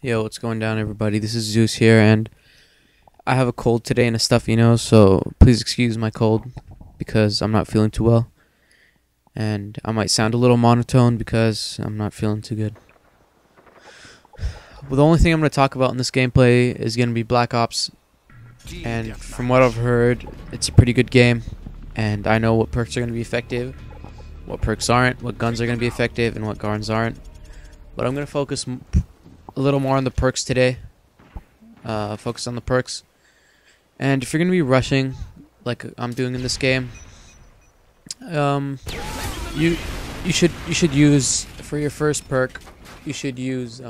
Yo, what's going down, everybody? This is Zeus here, and I have a cold today and a stuffy nose, so please excuse my cold because I'm not feeling too well. And I might sound a little monotone because I'm not feeling too good. Well, the only thing I'm going to talk about in this gameplay is going to be Black Ops, and from what I've heard, it's a pretty good game, and I know what perks are going to be effective, what perks aren't, what guns are going to be effective, and what guns aren't. But I'm going to focus a little more on the perks today. Focus on the perks. And if you're gonna be rushing, like I'm doing in this game, you should use, for your first perk, you should use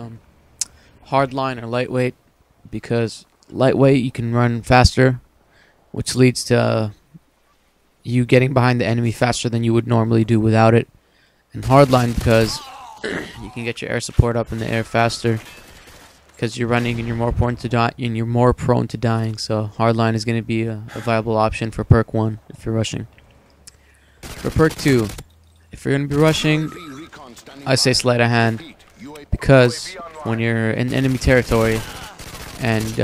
hardline or lightweight, because lightweight you can run faster, which leads to you getting behind the enemy faster than you would normally do without it. And hardline because you can get your air support up in the air faster because you're running and you're more prone to dying. So hardline is going to be a viable option for perk 1 if you're rushing. For perk 2, if you're going to be rushing, I say sleight of hand, because when you're in enemy territory and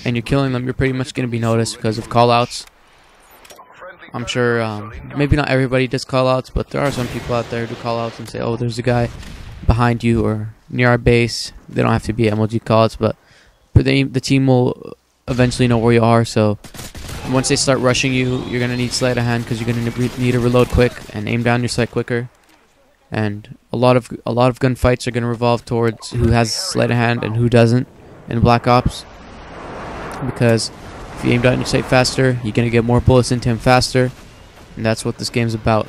you're killing them, you're pretty much going to be noticed because of callouts. I'm sure maybe not everybody does callouts, but there are some people out there who do callouts and say, oh, there's a guy behind you or near our base. They don't have to be MLG callouts, but the team will eventually know where you are. So once they start rushing you, you're going to need sleight of hand because you're going to need to reload quick and aim down your sight quicker. And a lot of gunfights are going to revolve towards who has sleight of hand and who doesn't in Black Ops, because if you aim down your sight faster, you're going to get more bullets into him faster, and that's what this game's about.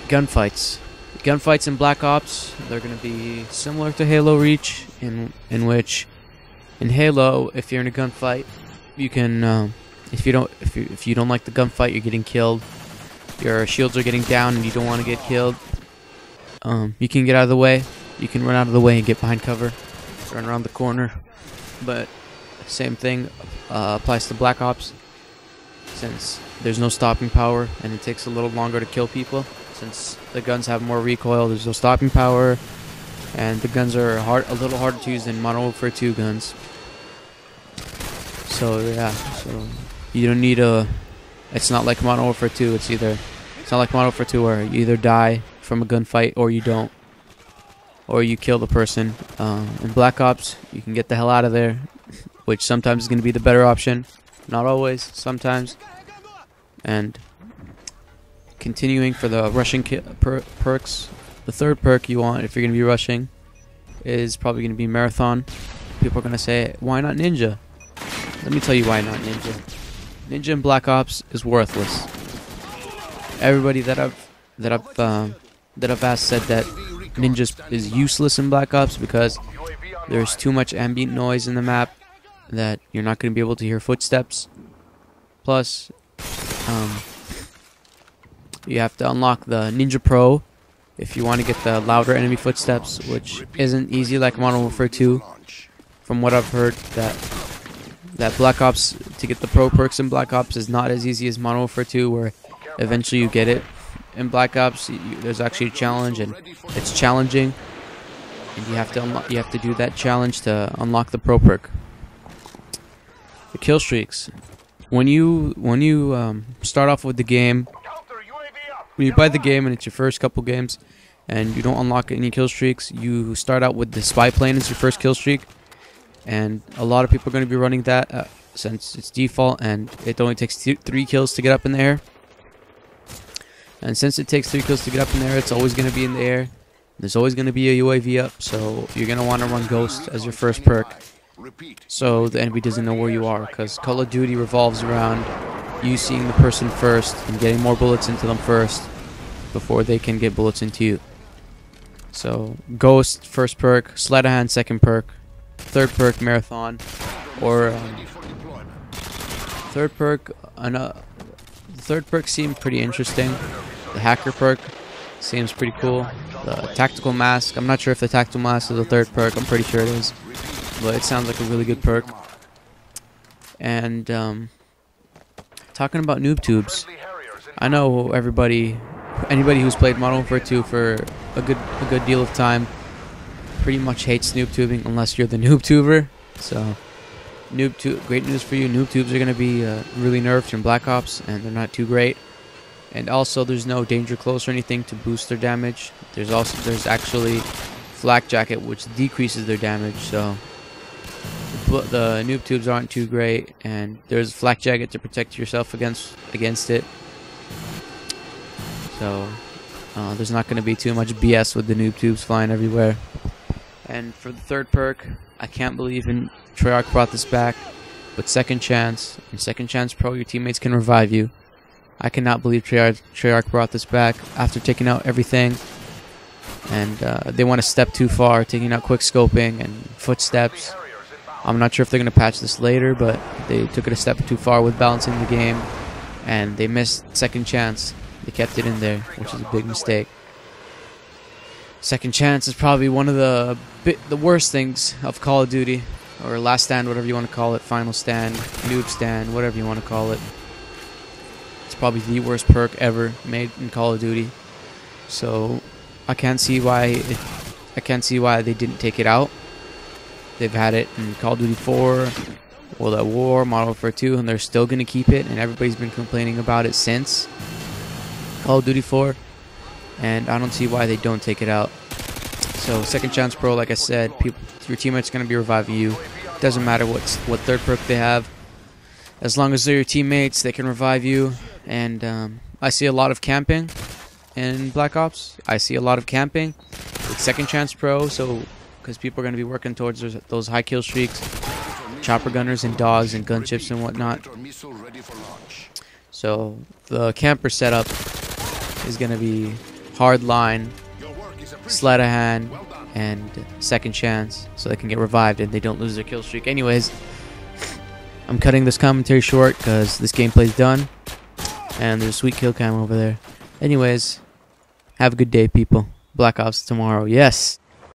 Gunfights. Gunfights in Black Ops, they're going to be similar to Halo Reach, in which in Halo, if you're in a gunfight, you can if you don't like the gunfight, you're getting killed, your shields are getting down and you don't want to get killed, you can get out of the way. You can run out of the way and get behind cover, run around the corner. But same thing applies to Black Ops, since there's no stopping power and it takes a little longer to kill people. Since the guns have more recoil, there's no stopping power, and the guns are a little harder to use than Modern Warfare 2 guns. So yeah, so you don't need it's not like Modern Warfare 2. It's not like Modern Warfare 2 where you either die from a gunfight or you don't, or you kill the person. In Black Ops, you can get the hell out of there, which sometimes is going to be the better option. Not always, sometimes. And continuing for the rushing perks, the third perk you want if you're going to be rushing is probably going to be Marathon. People are going to say, why not Ninja? Let me tell you why not Ninja. Ninja in Black Ops is worthless. Everybody that I've asked said that Ninja is useless in Black Ops because there's too much ambient noise in the map that you're not going to be able to hear footsteps. Plus, you have to unlock the Ninja Pro if you want to get the louder enemy footsteps, which isn't easy like Modern Warfare 2. From what I've heard, that Black Ops, to get the Pro perks in Black Ops is not as easy as Modern Warfare 2, where eventually you get it. In Black Ops, there's actually a challenge, and it's challenging, and you have to do that challenge to unlock the Pro perk. The kill streaks. When you start off with the game, when you buy the game and it's your first couple games, and you don't unlock any kill streaks, you start out with the spy plane as your first kill streak, and a lot of people are going to be running that since it's default, and it only takes 3 kills to get up in the air. And since it takes 3 kills to get up in the air, it's always going to be in the air. There's always going to be a UAV up, so you're going to want to run Ghost as your first perk, so the enemy doesn't know where you are, because Call of Duty revolves around you seeing the person first and getting more bullets into them first before they can get bullets into you. So Ghost, first perk; sleight of hand, second perk; third perk, Marathon; or third perk. The third perk seemed pretty interesting. The Hacker perk seems pretty cool. The Tactical Mask, I'm not sure if the Tactical Mask is the third perk. I'm pretty sure it is, but it sounds like a really good perk. And talking about noob tubes, I know anybody who's played Modern Warfare 2 for a good deal of time pretty much hates noob tubing unless you're the noob tuber. So great news for you. Noob tubes are going to be really nerfed in Black Ops, and they're not too great. And also, there's no danger close or anything to boost their damage. There's actually Flak Jacket, which decreases their damage. So the noob tubes aren't too great, and there's Flak Jacket to protect yourself against it. So there's not going to be too much BS with the noob tubes flying everywhere. And for the third perk, I can't believe Treyarch brought this back, but Second Chance. In Second Chance Pro, your teammates can revive you. I cannot believe Treyarch brought this back after taking out everything. And they went a step too far, taking out quick scoping and footsteps. I'm not sure if they're going to patch this later, but they took it a step too far with balancing the game. And they missed Second Chance. They kept it in there, which is a big mistake. Second Chance is probably one of the worst things of Call of Duty, or Last Stand, whatever you want to call it, Final Stand, Noob Stand, whatever you want to call it. It's probably the worst perk ever made in Call of Duty. So I can't see why they didn't take it out. They've had it in Call of Duty 4, World at War, Modern Warfare 2, and they're still gonna keep it. And everybody's been complaining about it since Call of Duty 4. And I don't see why they don't take it out. So Second Chance Pro, like I said, your teammate's going to be reviving you. Doesn't matter what third perk they have. As long as they're your teammates, they can revive you. And I see a lot of camping in Black Ops. I see a lot of camping with Second Chance Pro. So because people are going to be working towards those high kill streaks, chopper gunners and dogs and gunships and whatnot. So the camper setup is going to be hard line, sleight of hand, and Second Chance, so they can get revived and they don't lose their kill streak. Anyways, I'm cutting this commentary short because this gameplay's done, and there's a sweet kill cam over there. Anyways, have a good day, people. Black Ops tomorrow. Yes.